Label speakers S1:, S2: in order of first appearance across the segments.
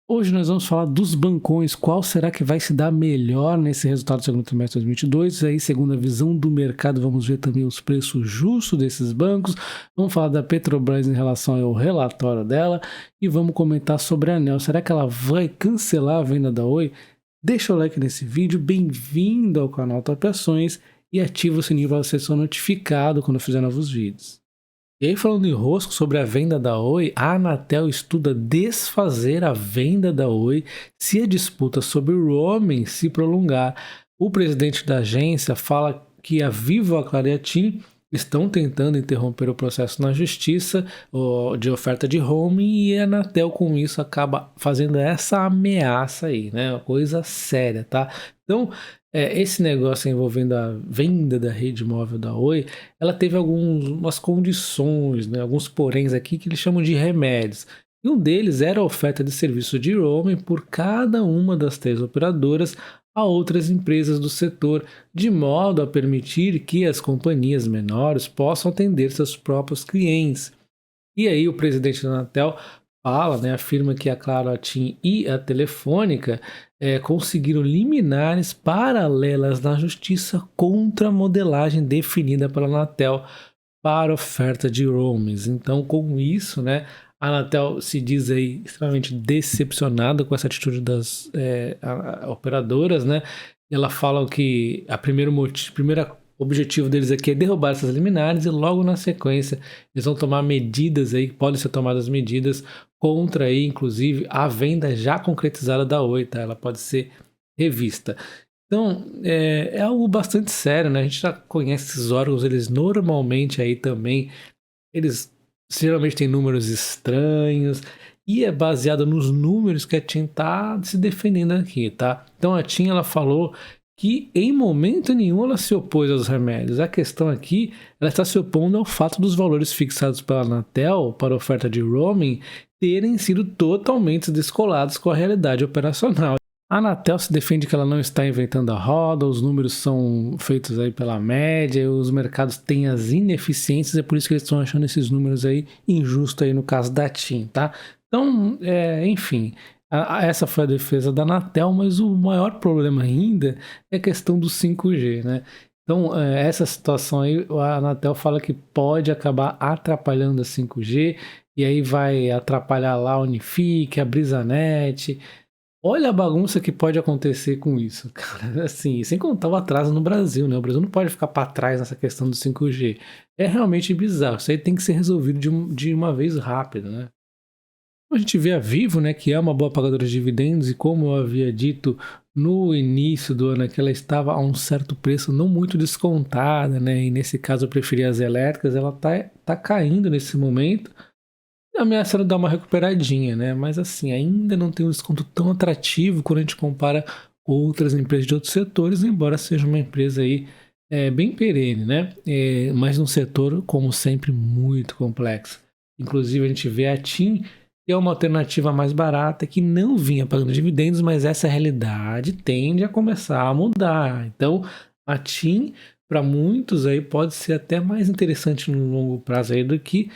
S1: Hoje nós vamos falar dos bancões, qual será que vai se dar melhor nesse resultado do segundo trimestre de 2022, aí segundo a visão do mercado vamos ver também os preços justos desses bancos, vamos falar da Petrobras em relação ao relatório dela e vamos comentar sobre a ANEEL, será que ela vai cancelar a venda da Oi? Deixa o like nesse vídeo, bem-vindo ao canal Top Ações e ativa o sininho para você ser notificado quando eu fizer novos vídeos. E aí, falando em rosco sobre a venda da Oi, a Anatel estuda desfazer a venda da Oi se a disputa sobre o roaming se prolongar. O presidente da agência fala que a Vivo e a Claro e a TIM estão tentando interromper o processo na justiça de oferta de roaming e a Anatel com isso acaba fazendo essa ameaça aí, né? Uma coisa séria, tá? Então, esse negócio envolvendo a venda da rede móvel da Oi, ela teve algumas condições, né, alguns poréns aqui que eles chamam de remédios. E um deles era a oferta de serviço de roaming por cada uma das 3 operadoras a outras empresas do setor, de modo a permitir que as companhias menores possam atender seus próprios clientes. E aí o presidente da Anatel fala, né, afirma que a Claro, a TIM e a Telefônica conseguiram liminares paralelas na justiça contra a modelagem definida pela Anatel para oferta de roamings. Então, com isso, né, a Anatel se diz aí extremamente decepcionada com essa atitude das operadoras, né? Ela fala que a primeiro objetivo deles aqui é derrubar essas liminares e logo na sequência eles vão tomar medidas aí, podem ser tomadas medidas contra aí, inclusive, a venda já concretizada da Oi, tá? Ela pode ser revista. Então, é algo bastante sério, né? A gente já conhece esses órgãos, eles normalmente aí também, eles geralmente têm números estranhos e é baseado nos números que a TIM tá se defendendo aqui, tá? Então a TIM, ela falou que em momento nenhum ela se opôs aos remédios. A questão aqui, ela está se opondo ao fato dos valores fixados pela Anatel para oferta de roaming terem sido totalmente descolados com a realidade operacional. A Anatel se defende que ela não está inventando a roda, os números são feitos aí pela média, os mercados têm as ineficiências, é por isso que eles estão achando esses números aí injustos aí no caso da TIM, tá? Então, enfim, essa foi a defesa da Anatel, mas o maior problema ainda é a questão do 5G, né? Então, essa situação aí, a Anatel fala que pode acabar atrapalhando a 5G, e aí vai atrapalhar lá a Unifique, a Brisanet. Olha a bagunça que pode acontecer com isso, cara. Assim, sem contar o atraso no Brasil, né? O Brasil não pode ficar para trás nessa questão do 5G. É realmente bizarro. Isso aí tem que ser resolvido de uma vez rápido, né? A gente vê a Vivo, né, que é uma boa pagadora de dividendos e como eu havia dito no início do ano, que ela estava a um certo preço não muito descontada, né? E nesse caso eu preferi as elétricas, ela tá caindo nesse momento. Ameaçando dar uma recuperadinha, né? Mas assim, ainda não tem um desconto tão atrativo quando a gente compara outras empresas de outros setores, embora seja uma empresa aí bem perene, né? Mas num setor, como sempre, muito complexo. Inclusive, a gente vê a TIM, que é uma alternativa mais barata, que não vinha pagando dividendos, mas essa realidade tende a começar a mudar. Então, a TIM, para muitos aí, pode ser até mais interessante no longo prazo aí do que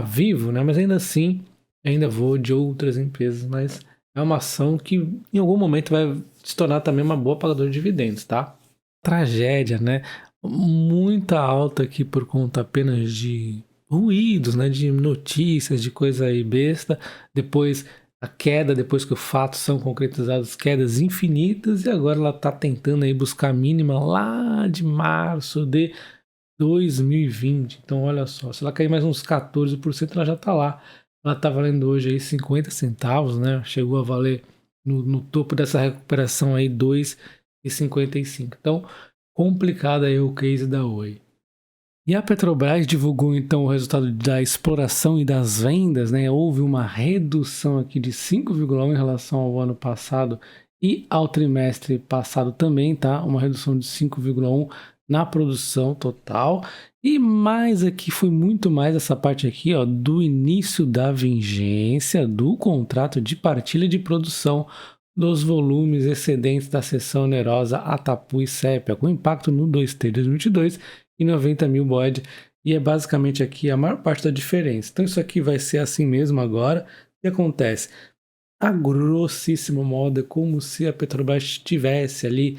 S1: Vivo, né? Mas ainda assim, ainda vou de outras empresas, mas é uma ação que em algum momento vai se tornar também uma boa pagadora de dividendos, tá? Tragédia, né? Muita alta aqui por conta apenas de ruídos, né? De notícias, de coisa aí besta. Depois a queda, depois que os fatos são concretizados, quedas infinitas, e agora ela tá tentando aí buscar a mínima lá de março de 2020. Então, olha só, se ela cair mais uns 14%, ela já está lá. Ela está valendo hoje aí 50 centavos, né? Chegou a valer no topo dessa recuperação aí 2,55. Então, complicado aí o case da Oi. E a Petrobras divulgou então o resultado da exploração e das vendas, né? Houve uma redução aqui de 5,1 em relação ao ano passado e ao trimestre passado também, tá? Uma redução de 5,1 na produção total. E mais aqui foi muito mais essa parte aqui, ó, do início da vigência do contrato de partilha de produção dos volumes excedentes da seção onerosa Atapu e Sépia, com impacto no 2T de 2022 e 90 mil bode, e é basicamente aqui a maior parte da diferença. Então isso aqui vai ser assim mesmo agora. O que acontece? a grossíssimo modo, é como se a Petrobras tivesse ali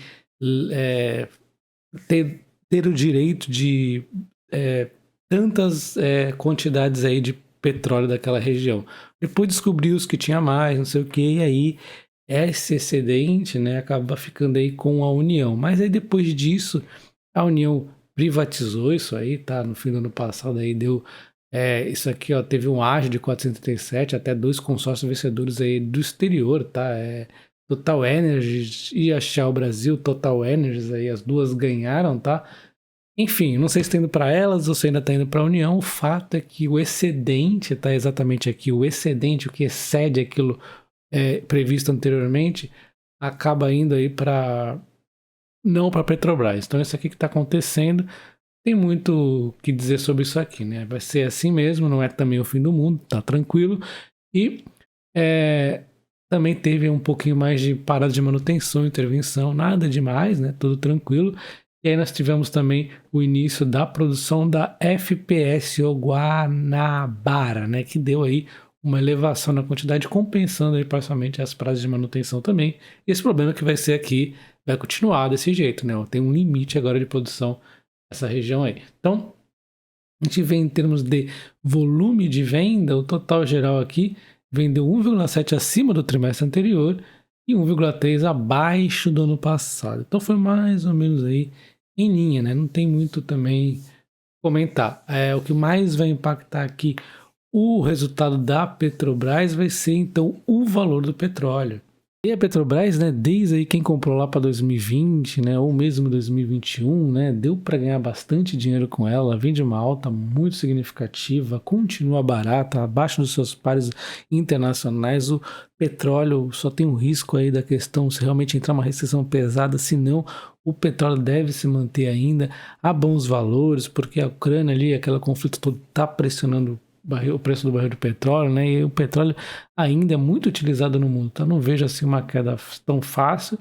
S1: ter o direito de tantas quantidades aí de petróleo daquela região. Depois descobriu-se que tinha mais, não sei o que, e aí esse excedente, né, acaba ficando aí com a União. Mas aí depois disso, a União privatizou isso aí, tá? No fim do ano passado aí deu isso aqui, ó, teve um ágio de 437, até 2 consórcios vencedores aí do exterior, tá? Total Energies e a Shell Brasil, Total Energies aí, as duas ganharam, tá? Enfim, não sei se está indo para elas ou se ainda está indo para a União. O fato é que o excedente está exatamente aqui. O excedente, o que excede aquilo previsto anteriormente, acaba indo aí para não para a Petrobras. Então, isso aqui que está acontecendo, tem muito o que dizer sobre isso aqui, né? Vai ser assim mesmo, não é também o fim do mundo, tá tranquilo. E também teve um pouquinho mais de parada de manutenção, intervenção, nada demais, né? Tudo tranquilo. E aí nós tivemos também o início da produção da FPSO Guanabara, né? Que deu aí uma elevação na quantidade, compensando aí parcialmente as prazas de manutenção também. E esse problema que vai ser aqui, vai continuar desse jeito, né? Tem um limite agora de produção nessa região aí. Então, a gente vê em termos de volume de venda, o total geral aqui vendeu 1,7 acima do trimestre anterior e 1,3 abaixo do ano passado. Então foi mais ou menos aí em linha, né? Não tem muito também comentar. O que mais vai impactar aqui o resultado da Petrobras vai ser então o valor do petróleo. E a Petrobras, né, desde aí quem comprou lá para 2020, né, ou mesmo 2021, né, deu para ganhar bastante dinheiro com ela. Ela vem de uma alta muito significativa, continua barata, abaixo dos seus pares internacionais. O petróleo só tem um risco aí da questão se realmente entrar uma recessão pesada, senão o petróleo deve se manter ainda a bons valores, porque a Ucrânia ali, aquele conflito todo está pressionando o preço do barril de petróleo, né? E o petróleo ainda é muito utilizado no mundo, então não vejo assim uma queda tão fácil.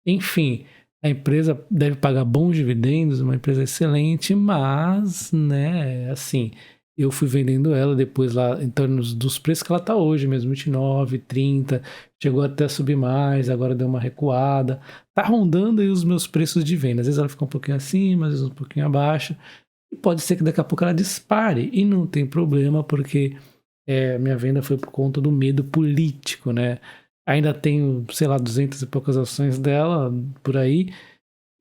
S1: Enfim, a empresa deve pagar bons dividendos, uma empresa excelente, mas, né, assim, eu fui vendendo ela depois lá em torno dos preços que ela está hoje mesmo, 29, 30, chegou até a subir mais, agora deu uma recuada, tá rondando aí os meus preços de venda, às vezes ela fica um pouquinho acima, às vezes um pouquinho abaixo, e pode ser que daqui a pouco ela dispare, e não tem problema, porque minha venda foi por conta do medo político, né? Ainda tenho, sei lá, 200 e poucas ações dela por aí,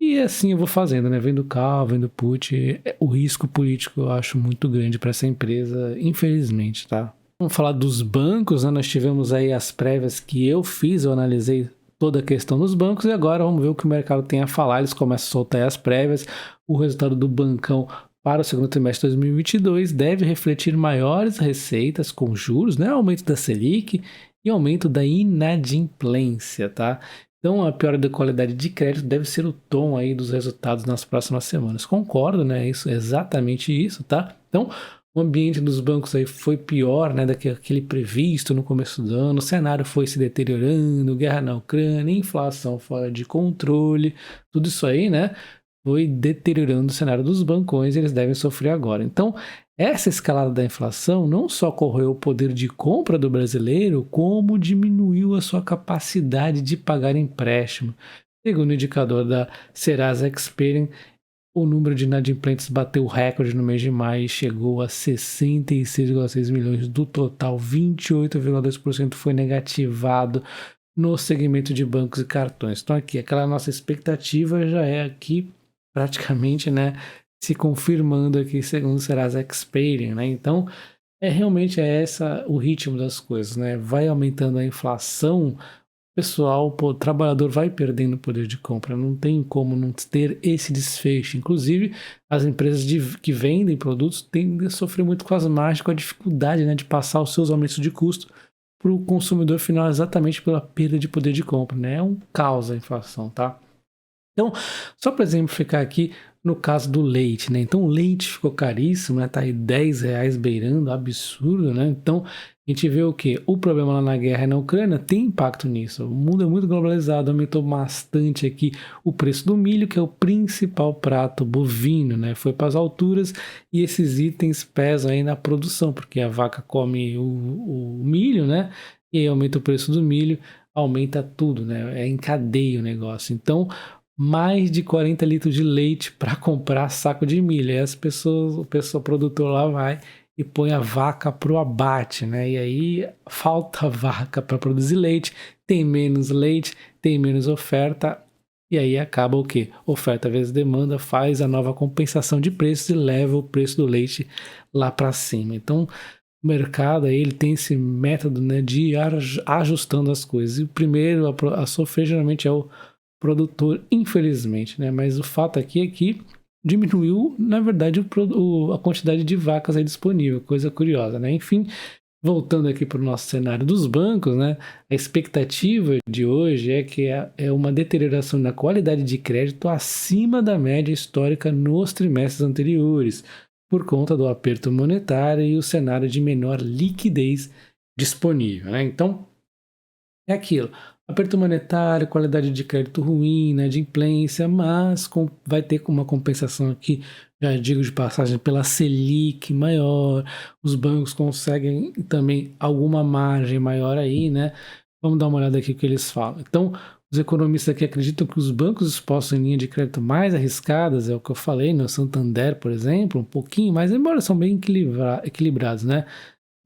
S1: e assim eu vou fazendo, né? Vendo call, vendo put, o risco político eu acho muito grande para essa empresa, infelizmente, tá? Vamos falar dos bancos, né? Nós tivemos aí as prévias que eu fiz, eu analisei toda a questão dos bancos e agora vamos ver o que o mercado tem a falar. Eles começam a soltar as prévias, o resultado do bancão para o segundo trimestre de 2022 deve refletir maiores receitas com juros, né? Aumento da Selic e aumento da inadimplência, tá? Então, a piora da qualidade de crédito deve ser o tom aí dos resultados nas próximas semanas. Concordo, né? Isso, exatamente isso, tá? Então, o ambiente dos bancos aí foi pior, né, daquele previsto no começo do ano. O cenário foi se deteriorando, guerra na Ucrânia, inflação fora de controle, tudo isso aí, né? Foi deteriorando o cenário dos bancões e eles devem sofrer agora. Então, essa escalada da inflação não só corroeu o poder de compra do brasileiro, como diminuiu a sua capacidade de pagar empréstimo. Segundo o indicador da Serasa Experian, o número de inadimplentes bateu o recorde no mês de maio e chegou a 66,6 milhões do total, 28,2% foi negativado no segmento de bancos e cartões. Então aqui, aquela nossa expectativa já é aqui praticamente, né, se confirmando aqui segundo o Serasa Experian, né? Então, realmente essa o ritmo das coisas, né? Vai aumentando a inflação, pessoal, o trabalhador vai perdendo poder de compra, não tem como não ter esse desfecho. Inclusive, as empresas que vendem produtos tendem a sofrer muito com as margens, com a dificuldade, né, de passar os seus aumentos de custo para o consumidor final exatamente pela perda de poder de compra, né? É um caos a inflação, tá? Então, só para exemplificar aqui, no caso do leite, né? Então, o leite ficou caríssimo, né? Tá aí R$10 beirando, absurdo, né? Então, a gente vê o quê? O problema lá na guerra e na Ucrânia tem impacto nisso. O mundo é muito globalizado, aumentou bastante aqui o preço do milho, que é o principal prato bovino, né? Foi para as alturas e esses itens pesam aí na produção, porque a vaca come o milho, né? e aí aumenta o preço do milho, aumenta tudo, né? É em cadeia o negócio. Então, mais de 40 litros de leite para comprar saco de milho. Aí o produtor lá vai e põe a vaca pro abate, né? E aí falta vaca para produzir leite, tem menos leite, tem menos oferta, e aí acaba o quê? Oferta vezes demanda faz a nova compensação de preços e leva o preço do leite lá para cima. Então, o mercado aí, ele tem esse método, né, de ir ajustando as coisas. E o primeiro a sofrer geralmente é o produtor, infelizmente, né? Mas o fato aqui é que diminuiu, na verdade, a quantidade de vacas aí disponível, coisa curiosa, né? Enfim, voltando aqui para o nosso cenário dos bancos, né? A expectativa de hoje é que é uma deterioração na qualidade de crédito acima da média histórica nos trimestres anteriores, por conta do aperto monetário e o cenário de menor liquidez disponível, né? Então, é aquilo. Aperto monetário, qualidade de crédito ruim, inadimplência, mas vai ter uma compensação aqui, já digo de passagem, pela Selic maior, os bancos conseguem também alguma margem maior aí, né? Vamos dar uma olhada aqui o que eles falam. Então, os economistas aqui acreditam que os bancos expostos em linha de crédito mais arriscadas, é o que eu falei, no Santander, por exemplo, um pouquinho mais, embora são bem equilibrados, né?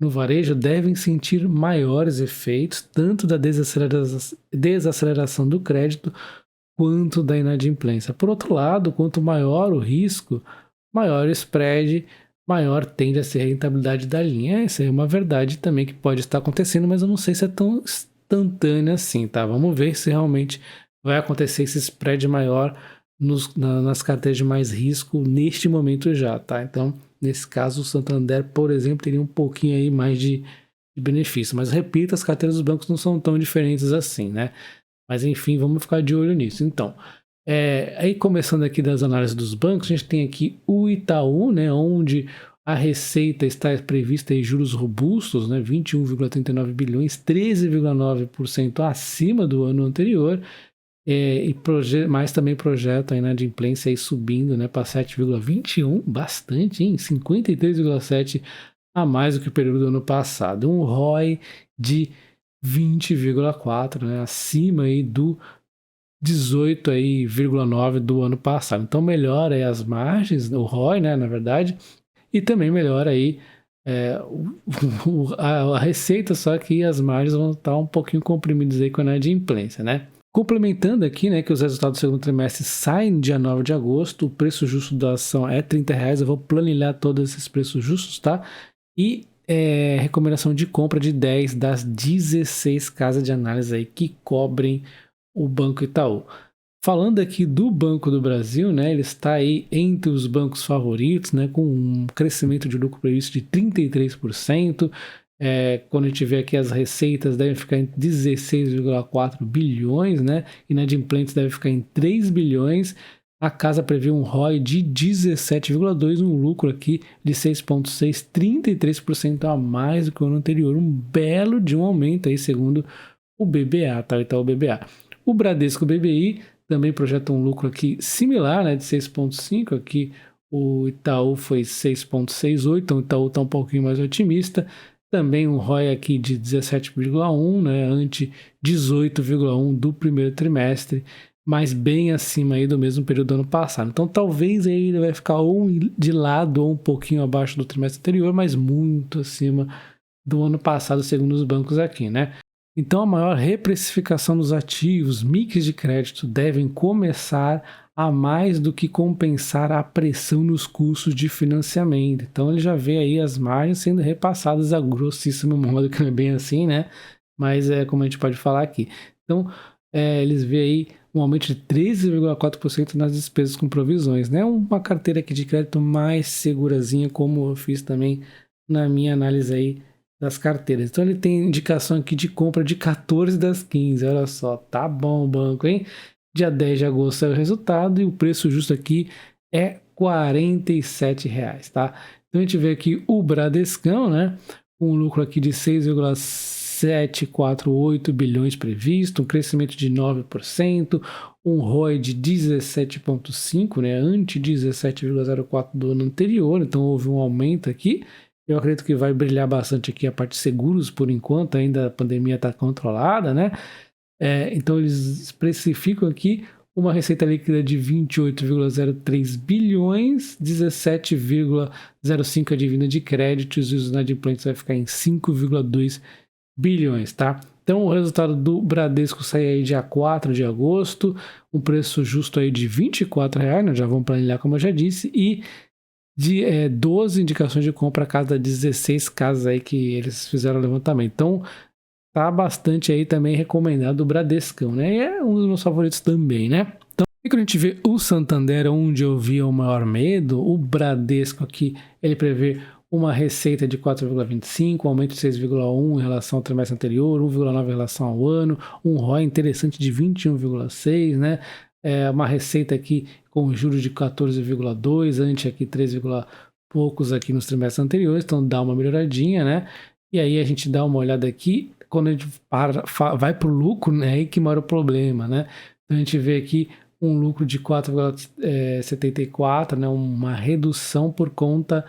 S1: No varejo devem sentir maiores efeitos tanto da desaceleração do crédito quanto da inadimplência. Por outro lado, quanto maior o risco, maior o spread, maior tende a ser a rentabilidade da linha. Essa é uma verdade também que pode estar acontecendo, mas eu não sei se é tão instantânea assim, tá? Vamos ver se realmente vai acontecer esse spread maior nas carteiras de mais risco neste momento já, tá? Então, nesse caso, o Santander, por exemplo, teria um pouquinho aí mais de benefício. Mas repito, as carteiras dos bancos não são tão diferentes assim, né? Mas enfim, vamos ficar de olho nisso. Então, aí começando aqui das análises dos bancos, a gente tem aqui o Itaú, né? Onde a receita está prevista em juros robustos, né? 21,39 bilhões, 13,9% acima do ano anterior. Mas também projeta a inadimplência aí subindo, né, para 7,21, bastante, hein? 53,7 a mais do que o período do ano passado. Um ROI de 20,4, né, acima aí do 18,9 do ano passado. Então melhora aí as margens, o ROI, né, na verdade, e também melhora aí a receita, só que as margens vão estar um pouquinho comprimidas aí com a inadimplência, né? Complementando aqui, né, que os resultados do segundo trimestre saem dia 9 de agosto, o preço justo da ação é R$30, eu vou planilhar todos esses preços justos, tá? E recomendação de compra de 10 das 16 casas de análise aí que cobrem o Banco Itaú. Falando aqui do Banco do Brasil, né, ele está aí entre os bancos favoritos, né, com um crescimento de lucro previsto de 33%, quando a gente vê aqui as receitas devem ficar em 16,4 bilhões, né? Inadimplentes devem ficar em 3 bilhões. A casa prevê um ROI de 17,2, um lucro aqui de 6,6, 33% a mais do que o ano anterior. Um belo de um aumento aí, segundo o BBA, tá? Então, o BBA. O Bradesco BBI também projeta um lucro aqui similar, né? De 6,5. Aqui o Itaú foi 6,68, então o Itaú está um pouquinho mais otimista. Também um ROI aqui de 17,1, né, ante 18,1 do primeiro trimestre, mas bem acima aí do mesmo período do ano passado. Então talvez aí ele vai ficar ou de lado ou um pouquinho abaixo do trimestre anterior, mas muito acima do ano passado, segundo os bancos aqui, né? Então a maior reprecificação dos ativos, mix de crédito, devem começar a mais do que compensar a pressão nos custos de financiamento. Então ele já vê aí as margens sendo repassadas a grossíssimo modo, que não é bem assim, né? Mas é como a gente pode falar aqui. Então eles vê aí um aumento de 13,4% nas despesas com provisões, né? Uma carteira aqui de crédito mais segurazinha, como eu fiz também na minha análise aí das carteiras. Então ele tem indicação aqui de compra de 14 das 15, olha só, tá bom o banco, hein? Dia 10 de agosto saiu o resultado e o preço justo aqui é R$47, tá? Então a gente vê aqui o Bradescão, né? Um lucro aqui de 6,748 bilhões previsto, um crescimento de 9%, um ROI de 17,5, né? Ante 17,04 do ano anterior, então houve um aumento aqui. Eu acredito que vai brilhar bastante aqui a parte de seguros por enquanto, ainda a pandemia está controlada, né? Então eles especificam aqui uma receita líquida de 28,03 bilhões, 17,05 a dívida de créditos e os inadimplentes vai ficar em 5,2 bilhões, tá? Então o resultado do Bradesco sai aí dia 4 de agosto, um preço justo aí de R$24, né? Já vamos planilhar como eu já disse, e de 12 indicações de compra a cada 16 casas aí que eles fizeram o levantamento. Então tá bastante aí também recomendado o Bradescão, né? E é um dos meus favoritos também, né? Então, quando a gente vê o Santander, onde eu vi o maior medo, o Bradesco aqui, ele prevê uma receita de 4,25, um aumento de 6,1 em relação ao trimestre anterior, 1,9 em relação ao ano, um ROI interessante de 21,6, né? Uma receita aqui com juros de 14,2, antes aqui 3, poucos aqui nos trimestres anteriores, então dá uma melhoradinha, né? E aí a gente dá uma olhada aqui, quando a gente vai para o lucro, né, aí que mora o problema, né? Então a gente vê aqui um lucro de 4,74, né, uma redução por conta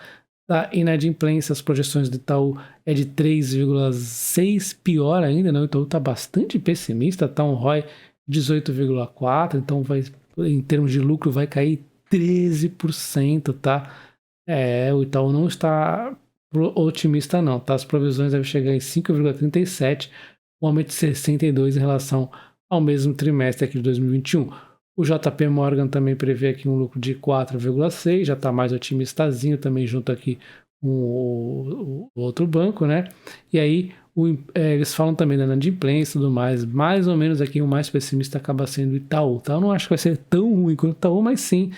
S1: da inadimplência. As projeções do Itaú é de 3,6, pior ainda, né? O Itaú está bastante pessimista, tá um ROI 18,4, então vai, em termos de lucro vai cair 13%, tá? O Itaú não está otimista não, tá? As provisões devem chegar em 5,37, um aumento de 62 em relação ao mesmo trimestre aqui de 2021. O JP Morgan também prevê aqui um lucro de 4,6, já está mais otimistazinho também junto aqui com o outro banco, né? E aí eles falam também da inadimplência e tudo mais ou menos aqui o mais pessimista acaba sendo o Itaú, tá? Eu não acho que vai ser tão ruim quanto o Itaú, mas sim,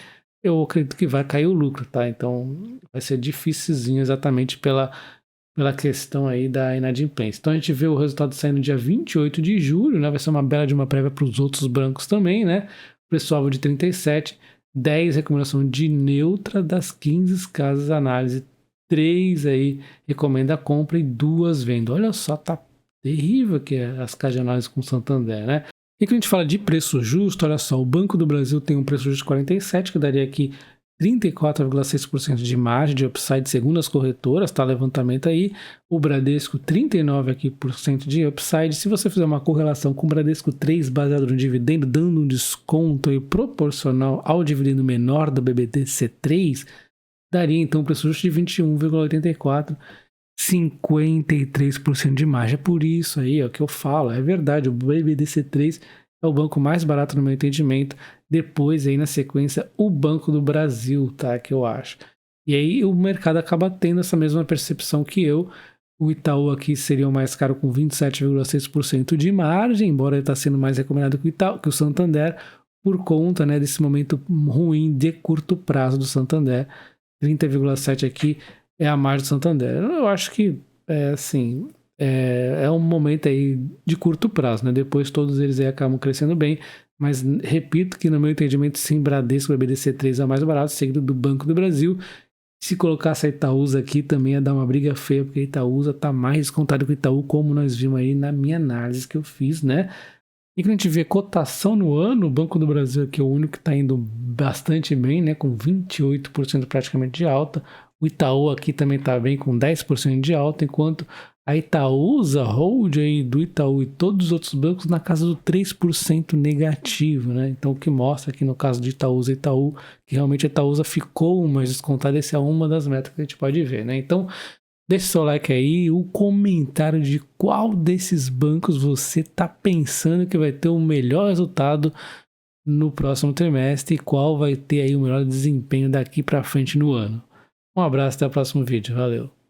S1: eu acredito que vai cair o lucro, tá? Então vai ser dificilzinho exatamente pela questão aí da inadimplência. Então a gente vê o resultado saindo dia 28 de julho, né? Vai ser uma bela de uma prévia para os outros bancos também, né? Preço-alvo de 37, 10 recomendação de neutra das 15 casas de análise, 3 aí recomenda a compra e 2 venda. Olha só, tá terrível aqui as casas de análise com Santander, né? E quando a gente fala de preço justo, olha só, o Banco do Brasil tem um preço justo de 47, que daria aqui 34,6% de margem de upside segundo as corretoras, tá? Levantamento aí. O Bradesco 39% aqui de upside. Se você fizer uma correlação com o Bradesco 3 baseado no dividendo, dando um desconto aí proporcional ao dividendo menor da BBDC3, daria então um preço justo de 21,84, 53% de margem. É por isso aí, ó, que eu falo, é verdade, o BBDC3 é o banco mais barato no meu entendimento. Depois aí na sequência o Banco do Brasil, tá? Que eu acho. E aí o mercado acaba tendo essa mesma percepção que eu. O Itaú aqui seria o mais caro com 27,6% de margem, embora ele está sendo mais recomendado que o Santander, por conta, né, desse momento ruim de curto prazo do Santander. 30,7 aqui é a margem do Santander. Eu acho que é um momento aí de curto prazo, né? Depois todos eles aí acabam crescendo bem, mas repito que no meu entendimento sim, Bradesco, BBDC3 é o mais barato, seguido do Banco do Brasil. Se colocasse a Itaúsa aqui também ia dar uma briga feia, porque a Itaúsa está mais descontada que o Itaú, como nós vimos aí na minha análise que eu fiz, né? E quando a gente vê cotação no ano, o Banco do Brasil aqui é o único que está indo bastante bem, né? Com 28% praticamente de alta. O Itaú aqui também está bem com 10% de alta, enquanto a Itaúsa, hold aí do Itaú e todos os outros bancos na casa do 3% negativo, né? Então o que mostra aqui no caso de Itaúsa e Itaú, que realmente a Itaúsa ficou mais descontada, essa é uma das métricas que a gente pode ver, né? Então deixe seu like aí, o comentário de qual desses bancos você está pensando que vai ter o melhor resultado no próximo trimestre e qual vai ter aí o melhor desempenho daqui para frente no ano. Um abraço, até o próximo vídeo, valeu!